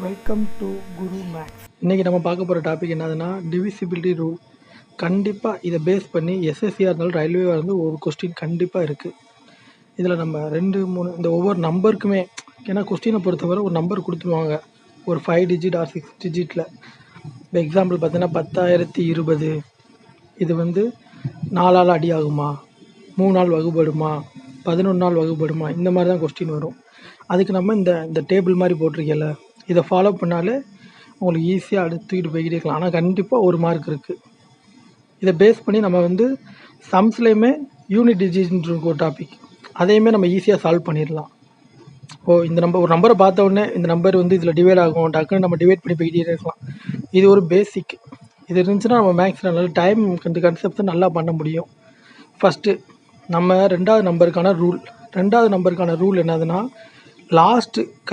Welcome to Guru maths. இன்றைக்கி நம்ம பார்க்க போகிற டாபிக் என்னதுன்னா டிவிசிபிலிட்டி ரூல். கண்டிப்பாக இதை பேஸ் பண்ணி எஸ்எஸ்சியாக இருந்தாலும் ரயில்வேவாக இருந்து ஒரு கொஸ்டின் கண்டிப்பாக இருக்குது. இதில் நம்ம 2-3 இந்த ஒவ்வொரு நம்பருக்குமே, ஏன்னா கொஸ்டினை பொறுத்தவரை ஒரு நம்பர் கொடுத்துருவாங்க, ஒரு 5 டிஜிட் ஆர் 6 டிஜிட்டில். இப்போ எக்ஸாம்பிள் பார்த்தீங்கன்னா 10,020 இது 4 நாள் அடி ஆகுமா, 3 நாள் வகுபடுமா, 11 நாள் வகுபடுமா, இந்த மாதிரி தான் கொஸ்டின் வரும். அதுக்கு நம்ம இந்த டேபிள் மாதிரி போட்டிருக்கல, இதை ஃபாலோ பண்ணாலே உங்களுக்கு ஈஸியாக அடுத்து தூக்கிட்டு போய்கிட்டே இருக்கலாம். ஆனால் கண்டிப்பாக ஒரு மார்க் இருக்குது. இதை பேஸ் பண்ணி நம்ம சம்ஸ்லேயுமே யூனிட் டிஜிட்னு இருக்கும் ஒரு டாபிக், அதையுமே நம்ம ஈஸியாக சால்வ் பண்ணிடலாம். இந்த ஒரு நம்பரை பார்த்த உடனே இந்த நம்பர் இதில் டிவைட் ஆகும், டக்குன்னு நம்ம டிவைட் பண்ணி போய்கிட்டே இருக்கலாம். இது ஒரு பேசிக். இது இருந்துச்சுன்னா நம்ம மேக்ஸில் நல்லா டைம் இந்த கன்செப்டை நல்லா பண்ண முடியும். ஃபஸ்ட்டு நம்ம ரெண்டாவது நம்பருக்கான ரூல் என்னதுன்னா,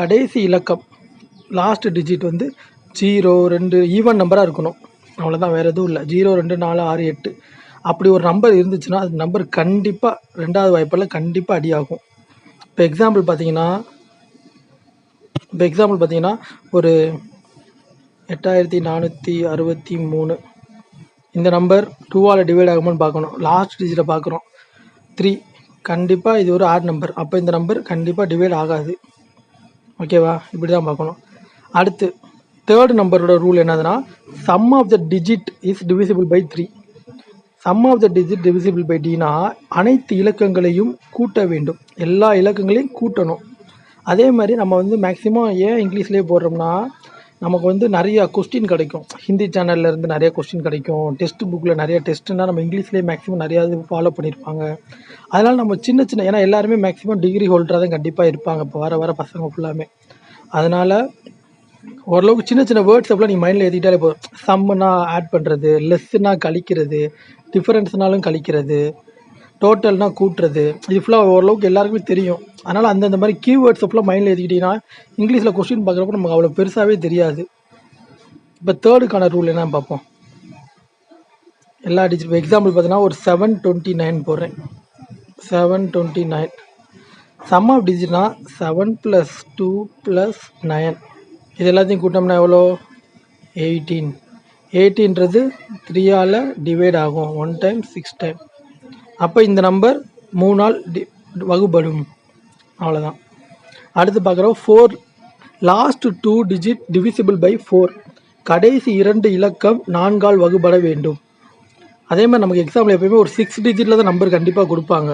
கடைசி இலக்கம் லாஸ்ட் டிஜிட் 0, 2 ஈவன் நம்பராக இருக்கணும். அவ்வளோதான், வேறு எதுவும் இல்லை. 0, 2, 4, 6, 8 அப்படி ஒரு நம்பர் இருந்துச்சுன்னா அது நம்பர் கண்டிப்பாக ரெண்டாவது வாய்ப்பில் கண்டிப்பாக அடி ஆகும். இப்போ எக்ஸாம்பிள் பார்த்தீங்கன்னா ஒரு 8463 இந்த நம்பர் 2ஆல் டிவைட் ஆகுமான்னு பார்க்கணும். லாஸ்ட் டிஜிட்டை பார்க்குறோம் 3, கண்டிப்பாக இது ஒரு ஆட் நம்பர், அப்போ இந்த நம்பர் கண்டிப்பாக டிவைட் ஆகாது. ஓகேவா? இப்படி தான் பார்க்கணும். அடுத்து தேர்ட் நம்பரோட ரூல் என்னதுன்னா, sum of the digit is divisible by 3. Sum of the digit divisible by டினா அனைத்து இலக்கங்களையும் கூட்ட வேண்டும், எல்லா இலக்கங்களையும் கூட்டணும். அதே மாதிரி நம்ம மேக்ஸிமம் ஏன் இங்கிலீஷ்லேயே போடுறோம்னா, நமக்கு நிறையா கொஸ்டின் கிடைக்கும். ஹிந்தி சேனலில் இருந்து நிறைய கொஸ்டின் கிடைக்கும். டெஸ்ட் புக்கில் நிறைய டெஸ்ட்டுனா நம்ம இங்கிலீஷ்லேயே மேக்ஸிமம் நிறையா ஃபாலோ பண்ணியிருப்பாங்க. அதனால் நம்ம சின்ன ஏன்னா எல்லாருமே மேக்ஸிமம் டிகிரி ஹோல்டராக தான் கண்டிப்பாக இருப்பாங்க இப்போ வர பசங்க ஃபுல்லாமே. அதனால் ஓரளவுக்கு சின்ன வேர்ட்ஸ் எப்பலாம் நீங்கள் மைண்டில் ஏற்றிக்கிட்டாலே போதும். சம்முனா ஆட் பண்ணுறது, லெஸ்ஸுனா கழிக்கிறது, டிஃபரன்ஸ்னாலும் கழிக்கிறது, டோட்டல்னால் கூட்டுறது, இது ஃபுல்லாக ஓரளவுக்கு எல்லாருக்குமே தெரியும். அதனால் அந்தந்த மாதிரி கீவேர்ட்ஸ் ஃபுல்லாக மைண்டில் ஏற்றிக்கிட்டிங்கன்னா இங்கிலீஷில் கொஸ்டின் பார்க்குறப்ப நமக்கு அவ்வளோ பெருசாகவே தெரியாது. இப்போ தேர்டுக்கான ரூல் என்னன்னு பார்ப்போம். எல்லா டிஜிட் எக்ஸாம்பிள் பார்த்தீங்கன்னா ஒரு 729 போடுறேன். 729 சம் ஆஃப் டிஜிட்னா 7 + 2 + 9 இது எல்லாத்தையும் கூட்டோம்னா எவ்வளோ? 18. 18ன்றது 3ஆல் டிவைட் ஆகும் 1 டைம் 6 டைம். அப்போ இந்த நம்பர் 3 நாள் வகுபடும். அவ்வளோதான். அடுத்து பார்க்குறோம் 4 லாஸ்ட் 2 டிஜிட் டிவிசிபிள் பை 4. கடைசி 2 இலக்கம் 4ஆல் வகுபட வேண்டும். அதே மாதிரி நமக்கு எக்ஸாம்பிள் எப்போயுமே ஒரு 6 டிஜிட்டில் தான் நம்பர் கண்டிப்பாக கொடுப்பாங்க.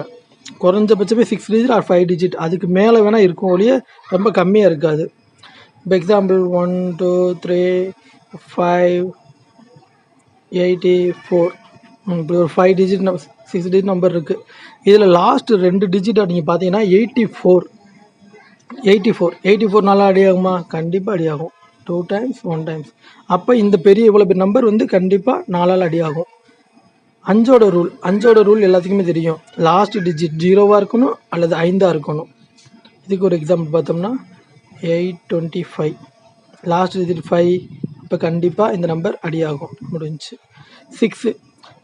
குறைஞ்சபட்சமே 6 டிஜிட் ஆர் 5 டிஜிட், அதுக்கு மேலே வேணால் இருக்கும் ஒழிய ரொம்ப கம்மியாக இருக்காது. இப்போ எக்ஸாம்பிள் 1, 2, 3, 5, 84 இப்படி ஒரு 5 டிஜிட் 6 டிஜிட் நம்பர் இருக்குது. இதில் லாஸ்ட் 2 டிஜிட்டாக நீங்கள் பார்த்தீங்கன்னா 84 நாளாக அடி ஆகுமா? கண்டிப்பாக அடி ஆகும். 2 டைம்ஸ் 1 டைம்ஸ். அப்போ இந்த இவ்வளோ பெரிய நம்பர் கண்டிப்பாக 4ஆல் அடி ஆகும். 5ஓட ரூல் எல்லாத்துக்குமே தெரியும். லாஸ்ட் டிஜிட் 0வாக இருக்கணும் அல்லது 5ஆக இருக்கணும். இதுக்கு ஒரு எக்ஸாம்பிள் பார்த்தோம்னா 825 லாஸ்ட் டிஜிட் 5, இப்போ கண்டிப்பாக இந்த நம்பர் அடி ஆகும். முடிஞ்சு 6.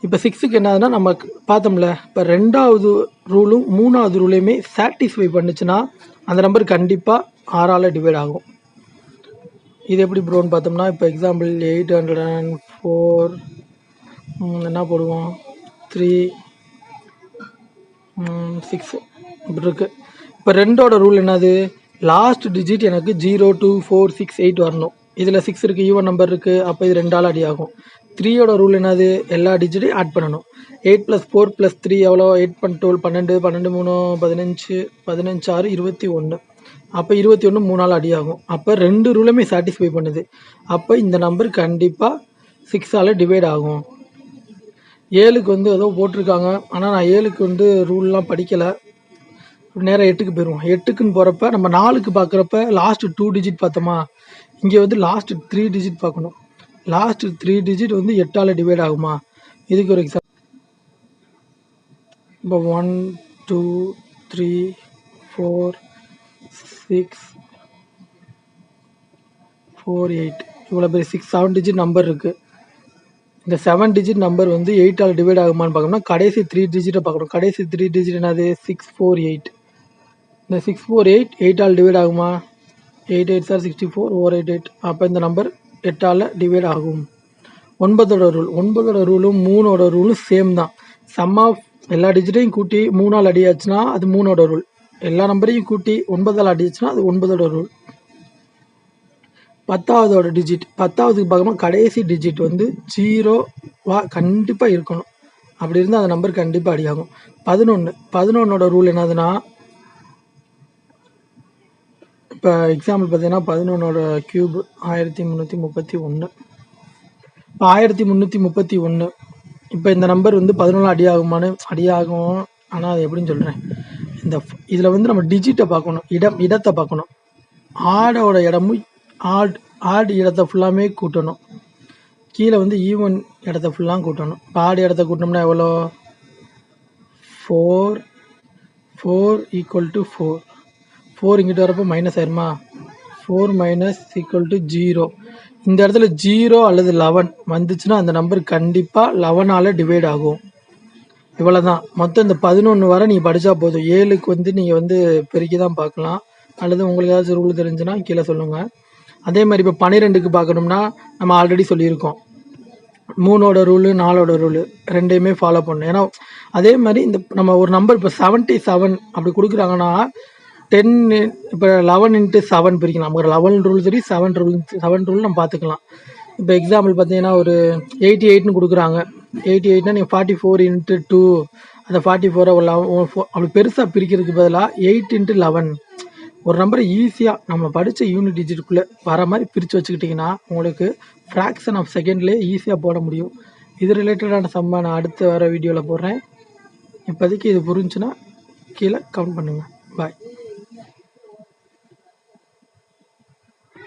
இப்போ 6க்கு என்னதுன்னா நம்ம பார்த்தோம்ல, இப்போ 2வது ரூலும் 3வது ரூலையுமே சாட்டிஸ்ஃபை பண்ணுச்சுன்னா அந்த நம்பர் கண்டிப்பாக 6ஆல் டிவைட் ஆகும். இது எப்படி ப்ரோன்னு பார்த்தோம்னா, இப்போ எக்ஸாம்பிள் 804 என்ன போடுவோம், 3, 6 இப்படி இருக்குது. இப்போ 2ஓட ரூல் என்னது? லாஸ்ட் டிஜிட் எனக்கு 0, 2, 4, 6, 8 வரணும். இதில் 6 இருக்குது, ஈவன் நம்பர் இருக்குது, அப்போ இது 2ஆல் அடி ஆகும். 3ஓட ரூல் என்னது? எல்லா டிஜிட்டையும் ஆட் பண்ணணும். 8 + 4 + 3 எவ்வளோ? 8 × 12 12, 12 3 15, 15 6 21. அப்போ 21 3ஆல் அடி ஆகும். அப்போ 2 ரூலுமே சாட்டிஸ்ஃபை பண்ணுது. அப்போ இந்த நம்பர் கண்டிப்பாக 6ஆல் டிவைட் ஆகும். 7க்கு ஏதோ போட்டிருக்காங்க, ஆனால் நான் 7க்கு ரூல்லாம் படிக்கலை. நேராக 8க்கு போயிடுவோம். 8க்குன்னு போகிறப்ப நம்ம 4க்கு பார்க்குறப்ப லாஸ்ட் 2 டிஜிட் பார்த்தோமா, இங்கே லாஸ்ட் 3 டிஜிட் பார்க்கணும். லாஸ்ட் 3 டிஜிட் 8ஆல் டிவைட் ஆகுமா? இதுக்கு ஒரு எக்ஸாம்பிள். இப்போ 1, 2, 3, 4, 6, 4, 8 இவ்வளோ பெரிய 7 டிஜிட் நம்பர் இருக்குது. இந்த 7 டிஜிட் நம்பர் 8ஆல் டிவைட் ஆகுமான்னு பார்க்கணும்னா கடைசி 3 டிஜிட்டை பார்க்கணும். கடைசி 3 டிஜிட் என்னது? 648. இந்த 648 8ஆல் டிவைட் ஆகுமா? 8 8 சார் 64 ஓவர் 8 8. அப்போ இந்த நம்பர் 8ஆல் டிவைட் ஆகும். 9ஓட ரூல், 9ஓட ரூலும் 3ஓட ரூலும் சேம் தான். சம் ஆஃப் எல்லா டிஜிட்டையும் கூட்டி 3ஆல் அடியாச்சுன்னா அது 3ஓட ரூல். எல்லா நம்பரையும் கூட்டி 9ஆல் அடிச்சுன்னா அது 9ஓட ரூல். 10ஆவதோட டிஜிட், 10ஆவதுக்கு பார்க்கும்போது கடைசி டிஜிட் வந்து 0வா கண்டிப்பாக இருக்கணும். அப்படி இருந்தால் அந்த நம்பர் கண்டிப்பாக அடியாகும். 11ஓட ரூல் என்னதுன்னா, இப்போ எக்ஸாம்பிள் பார்த்தீங்கன்னா 11ஓட கியூப் 1331. இப்போ 1331. இப்போ இந்த நம்பர் வந்து 11 அடியாகும். ஆனால் அது எப்படின்னு சொல்கிறேன். இதில் வந்து நம்ம டிஜிட்டை பார்க்கணும், இடத்தை பார்க்கணும். ஆடோட இடமும் ஆட் இடத்த ஃபுல்லாமே கூட்டணும். கீழே வந்து ஈவன் இடத்த ஃபுல்லாக கூட்டணும். இப்போ ஆடு இடத்த கூட்டினோம்னா எவ்வளோ? 4 ஈக்குவல் டு 4 இங்கிட்ட வரப்போ மைனஸ் ஆயிருமா? 4 மைனஸ் ஈக்குவல் டு 0. இந்த இடத்துல 0 அல்லது 11 வந்துச்சுன்னா அந்த நம்பர் கண்டிப்பாக 11ஆல் டிவைட் ஆகும். இவ்வளோ தான். மொத்தம் இந்த 11 வரை நீங்கள் படித்தா போதும். 7க்கு வந்து நீங்கள் வந்து பெருக்கி தான் பார்க்கலாம். அல்லது உங்களுக்கு ஏதாச்சும் ரூல் தெரிஞ்சுன்னா கீழே சொல்லுங்கள். அதே மாதிரி இப்போ 12க்கு பார்க்கணும்னா நம்ம ஆல்ரெடி சொல்லியிருக்கோம். 3ஓட ரூலு 4ஓட ரூலு ரெண்டையுமே ஃபாலோ பண்ணணும். ஏன்னா அதே மாதிரி இந்த நம்ம ஒரு நம்பர் இப்போ 77 அப்படி கொடுக்குறாங்கன்னா 10 இப்போ 11 × 7 பிரிக்கலாம். நமக்கு 11 ரூல் சரி 7 ரூல் நம்ம பார்த்துக்கலாம். இப்போ எக்ஸாம்பிள் பார்த்தீங்கன்னா ஒரு 88ன்னு கொடுக்குறாங்க. 88னா நீங்கள் 44 × 2 அந்த 44 அப்படி பெருசாக பிரிக்கிறதுக்கு பதிலாக 8 × 11 ஒரு நம்பரை ஈஸியாக நம்ம படித்த யூனிட் டிஜிட்டுக்குள்ளே வர மாதிரி பிரித்து வச்சுக்கிட்டிங்கன்னா உங்களுக்கு ஃப்ராக்ஷன் ஆஃப் செகண்ட்லேயே ஈஸியாக போட முடியும். இது ரிலேட்டடான சம்மை நான் அடுத்து வர வீடியோவில் போடுறேன். இப்போதைக்கு இது புரிஞ்சுன்னா கீழே கமெண்ட் பண்ணுங்கள். பாய்.